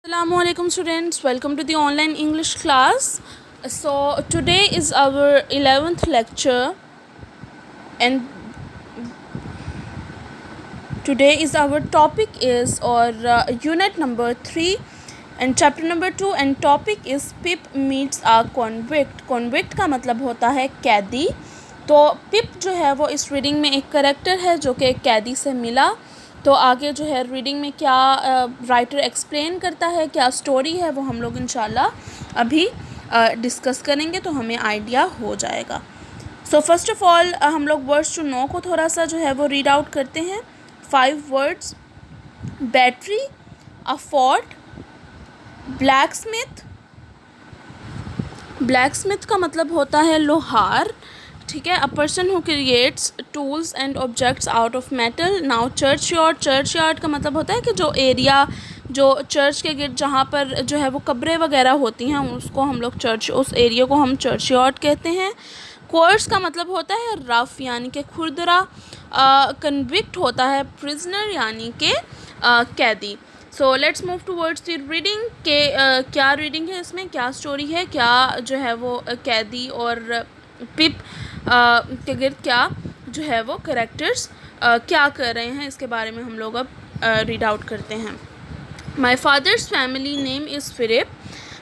Assalamualaikum students, welcome to the online English class. So today is our 11th lecture and today is our topic is unit number 3 and chapter number 2 and topic is Pip meets a convict. Convict का मतलब होता है कैदी। तो पिप जो है वो इस रीडिंग में एक करेक्टर है जो कि एक कैदी से मिला। तो आगे जो है रीडिंग में क्या राइटर एक्सप्लेन करता है, क्या स्टोरी है, वो हम लोग इंशाल्लाह अभी डिस्कस करेंगे तो हमें आइडिया हो जाएगा। सो फर्स्ट ऑफ ऑल हम लोग वर्ड्स टू नो को थोड़ा सा जो है वो रीड आउट करते हैं। 5 वर्ड्स: बैटरी, अ फोर्ट, ब्लैकस्मिथ। ब्लैकस्मिथ का मतलब होता है लोहार, ठीक है। A person who creates tools and objects out of metal. Now church yard, church yard का मतलब होता है कि जो एरिया, जो चर्च के गिर्द जहाँ पर जो है वो कब्रें वगैरह होती हैं उसको हम लोग उस एरिया को हम चर्च यार्ड कहते हैं। कोर्स का मतलब होता है रफ यानी कि खुरदरा। कन्विक्ट होता है प्रिजनर यानी कि कैदी। So let's move towards the reading के क्या रीडिंग है इसमें, क्या स्टोरी है, क्या जो है वो कैदी और पिप के गिर्द क्या जो है वो कैरेक्टर्स क्या कर रहे हैं, इसके बारे में हम लोग अब रीड आउट करते हैं। My father's family name is Philip.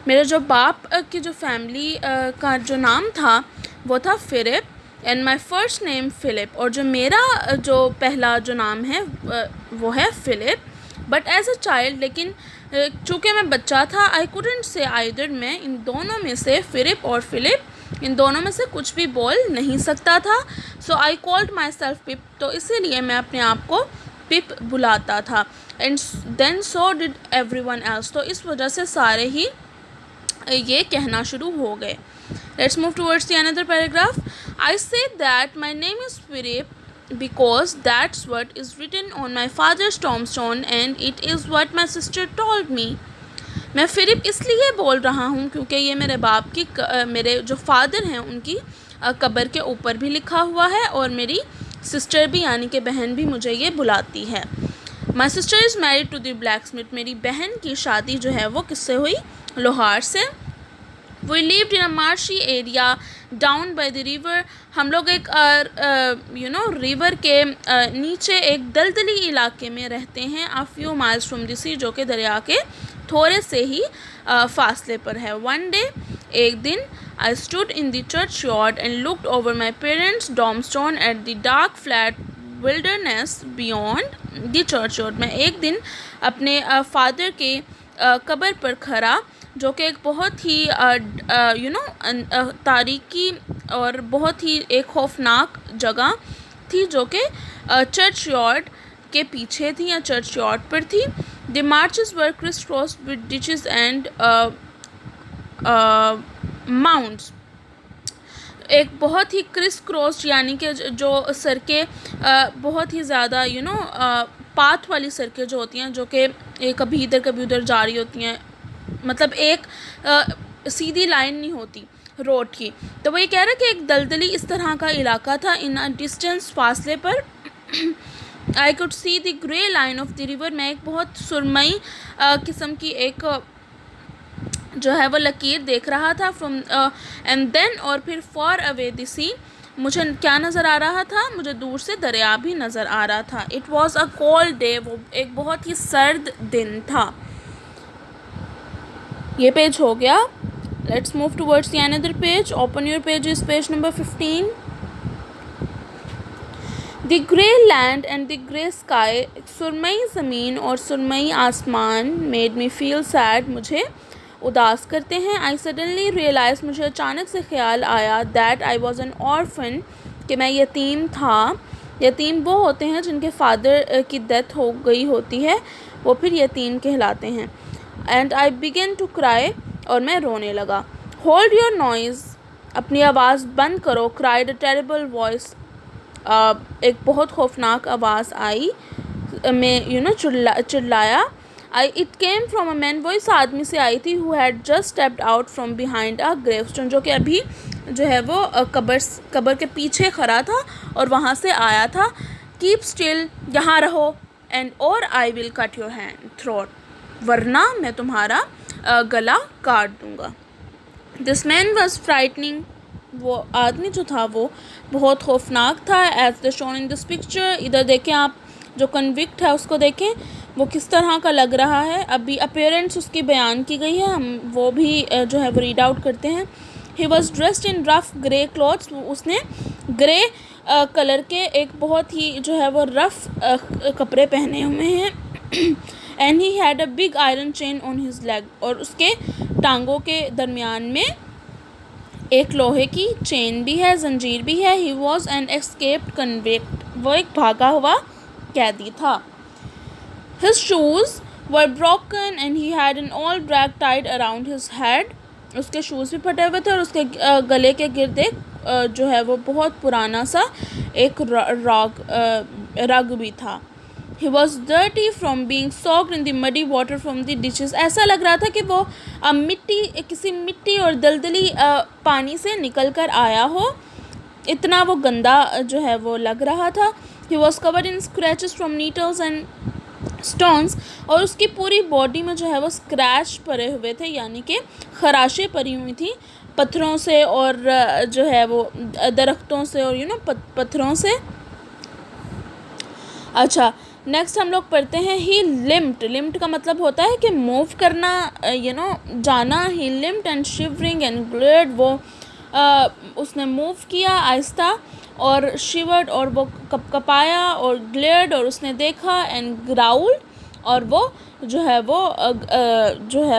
मेरे जो बाप की जो फैमिली का जो नाम था वो था Philip. And my first name Philip, और जो मेरा जो पहला जो नाम है वो है Philip. But as a child, लेकिन चूँकि मैं बच्चा था, आई कुडंट से आइदर, मैं इन दोनों में से फिलिप और फिलिप इन दोनों में से कुछ भी बोल नहीं सकता था। सो आई कॉल्ड माई सेल्फ पिप, तो इसीलिए मैं अपने आप को पिप बुलाता था। And then so did everyone else, तो इस वजह से सारे ही ये कहना शुरू हो गए। Let's move towards the another paragraph. I say that my name is Philip because that's what is written on my father's tombstone and it is what my sister told me. मैं फिलिप इसलिए बोल रहा हूँ क्योंकि ये मेरे बाप की मेरे जो फादर हैं उनकी कब्र के ऊपर भी लिखा हुआ है और मेरी सिस्टर भी यानी कि बहन भी मुझे ये बुलाती है। My sister is married to the blacksmith, मेरी बहन की शादी जो है वो किससे हुई? लोहार से। We lived in a marshy area down by the river. हम लोग एक रिवर के नीचे एक दलदली इलाके में रहते हैं। A few miles from the sea, जो कि दरिया के थोड़े से ही फासले पर है। One day, एक दिन, I stood in the churchyard and looked over my parents' tombstone at the dark flat wilderness beyond the churchyard. मैं एक दिन अपने फादर के कब्र पर खड़ा, जो कि एक बहुत ही तारीकी और बहुत ही एक खौफनाक जगह थी जो कि चर्च यार्ड के पीछे थी या चर्च यार्ड पर थी। The marshes were crisscrossed with ditches and mounds. एक बहुत ही क्रिस क्रॉस यानी कि जो सड़कें बहुत ही ज़्यादा पाथ वाली सड़कें जो होती हैं, जो कि कभी इधर कभी उधर जा रही होती हैं, मतलब एक सीधी लाइन नहीं होती रोड की। तो वो ये कह रहा है कि एक दलदली इस तरह का इलाका था। इन अ डिस्टेंस, फासले पर, I could see the grey line of the river, मैं एक बहुत सुरमई किस्म की एक जो है वो लकीर देख रहा था। फ्रॉम एंड देन, और फिर फॉर अवे द सी, मुझे क्या नज़र आ रहा था? मुझे दूर से दरिया भी नज़र आ रहा था। It was a cold day, वो एक बहुत ही सर्द दिन था। ये पेज हो गया। Let's move towards the another page. Open your page, page number 15। The grey land and the grey sky, सुरमई ज़मीन और सुरमई आसमान, मेड मी फील सैड, मुझे उदास करते हैं। आई सडनली रियलाइज, मुझे अचानक से ख्याल आया, that I was an orphan, कि मैं यतीम था। यतीम वो होते हैं जिनके फादर की डेथ हो गई होती है, वो फिर यतीम कहलाते हैं। And I began to cry, और मैं रोने लगा। होल्ड योर नॉइज़, अपनी आवाज़ बंद करो। क्राइड अ टेरिबल वॉइस, एक बहुत खौफनाक आवाज़ आई, मैं चिल्लाया। It came from a man, वो इस आदमी से आई थी, who had just stepped out from behind a gravestone, जो कि अभी जो है वो कब्र के पीछे खड़ा था और वहाँ से आया था। कीप स्टिल, यहाँ रहो, एंड और I will cut your hand throat, वरना मैं तुम्हारा गला काट दूँगा। दिस मैन वॉज फ्राइटनिंग, वो आदमी जो था वो बहुत खौफनाक था। As the shown in this picture, इधर देखें आप, जो कन्विक्ट है उसको देखें वो किस तरह का लग रहा है। अभी अपीयरेंस उसकी बयान की गई है, हम वो भी जो है वो रीड आउट करते हैं। He was dressed in rough grey clothes, उसने ग्रे कलर के एक बहुत ही जो है वो रफ कपड़े पहने हुए हैं। And he had a big iron chain on his leg, और उसके टांगों के दरमियान में एक लोहे की चेन भी है, जंजीर भी है। He was an escaped convict, वो एक भागा हुआ कैदी था। His shoes were broken and he had an old rag tied around his head, उसके शूज़ भी फटे हुए थे और उसके गले के गिर्द एक जो है वो बहुत पुराना सा एक रग भी था। He was dirty from being soaked in the muddy water from the ditches, ऐसा लग रहा था कि वो किसी मिट्टी और दलदली पानी से निकल कर आया हो, इतना वो गंदा जो है वो लग रहा था। He was covered in scratches from needles and stones, और उसकी पूरी बॉडी में जो है वो स्क्रैच पड़े हुए थे, यानी कि खराशें पड़ी हुई थी पत्थरों से और जो है वो दरख्तों से और पत्थरों से। अच्छा, नेक्स्ट हम लोग पढ़ते हैं ही लिम्प्ड का मतलब होता है कि मूव करना, जाना। ही लिम्प्ड एंड शिवरिंग एंड ग्लेड, वो उसने मूव किया आहिस्ता और शिवर्ड, और वो कपाया और ग्लेड, और उसने देखा, एंड ग्राउल्ड, और वो जो है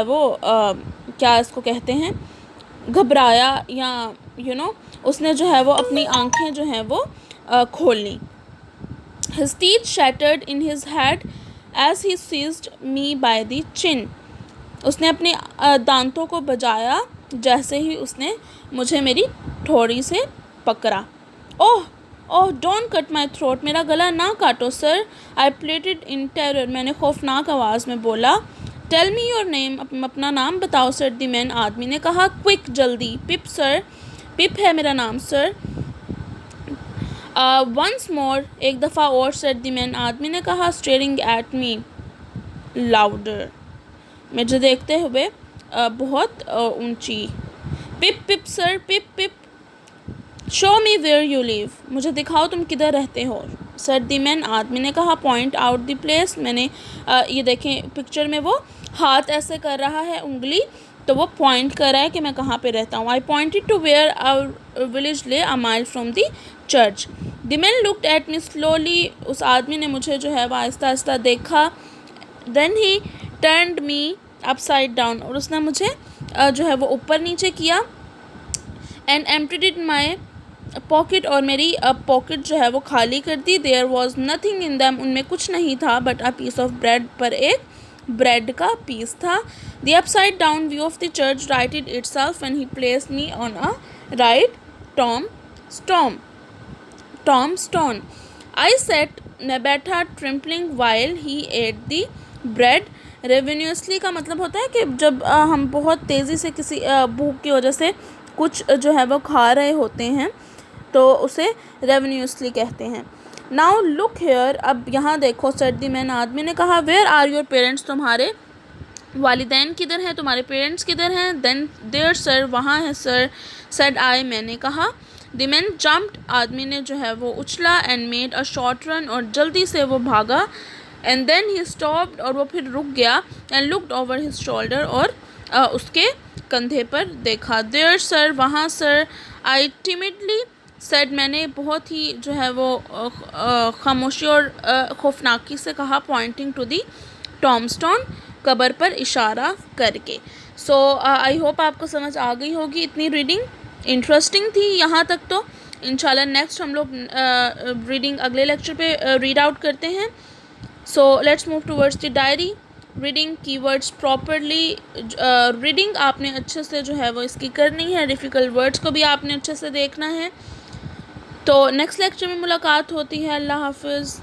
वो क्या इसको कहते हैं, घबराया, या उसने जो है वो अपनी आंखें जो हैं वो खोली। His teeth shattered in his head as he seized me by the chin. उसने अपने दांतों को बजाया जैसे ही उसने मुझे मेरी ठोड़ी से पकड़ा। ओह ओह, डोंट कट माई थ्रोट, मेरा गला ना काटो सर। आई प्लेटेड इन टेरर, मैंने खौफनाक आवाज़ में बोला। टेल मी योर नेम, अपना नाम बताओ सर, द मैन, आदमी ने कहा। क्विक, जल्दी। पिप सर, पिप है मेरा नाम सर। वंस मोर, एक दफ़ा और, सेड द मैन, आदमी ने कहा। स्टेरिंग एट मी लाउडर, मुझे देखते हुए बहुत ऊंची। Pip pip sir, pip pip. Show me where you live, मुझे दिखाओ तुम किधर रहते हो। सेड द मैन, आदमी ने कहा। पॉइंट आउट द प्लेस, मैंने ये देखें पिक्चर में वो हाथ ऐसे कर रहा है, उंगली, तो वो पॉइंट कर रहा है कि मैं कहाँ पे रहता हूँ। I pointed to where our village lay a mile from the church. The man looked at me slowly, उस आदमी ने मुझे जो है वो आहिस्ता आहिस्ता देखा। Then he turned me upside down, और उसने मुझे जो है वो ऊपर नीचे किया। And emptied in my pocket, और मेरी पॉकेट जो है वो खाली कर दी। There was nothing in them, उनमें कुछ नहीं था but a piece of bread, पर एक ब्रेड का पीस था। The upside down view of the church righted itself and he placed me on a right Tom stone. I sat, मैं बैठा, trembling while he ate the bread ravenously, का मतलब होता है कि जब हम बहुत तेज़ी से किसी भूख की वजह से कुछ जो है वो खा रहे होते हैं तो उसे रेवेन्यूसली कहते हैं। नाउ लुक हेयर, अब यहाँ देखो, सेड द मैन, आदमी ने कहा। वेयर आर योर पेरेंट्स, तुम्हारे वालिदैन किधर हैं, तुम्हारे पेरेंट्स किधर हैं। देन देयर सर, वहाँ है सर। सेड आई, मैंने कहा। द मैन जम्प्ड, आदमी ने जो है वो उछला। And made a short run, और जल्दी से वो भागा। एंड देन ही स्टॉप्ड, और वो फिर रुक गया। And looked over his shoulder, और उसके कंधे पर देखा। देयर सर, वहाँ सर। आई टिमिडली सेड, मैंने बहुत ही जो है वो खामोशी और खौफनाकी से कहा। पॉइंटिंग टू दी टॉमस्टोन, कबर पर इशारा करके। सो आई होप आपको समझ आ गई होगी। इतनी रीडिंग इंटरेस्टिंग थी यहाँ तक। तो इंशाल्लाह नेक्स्ट हम लोग रीडिंग अगले लेक्चर पे रीड आउट करते हैं। So let's move towards the diary. Reading keywords properly, reading आपने अच्छे से जो है वो इसकी करनी है। डिफ़िकल्ट वर्ड्स को भी आपने अच्छे से देखना है। तो नेक्स्ट लेक्चर में मुलाकात होती है। अल्लाह हाफिज़।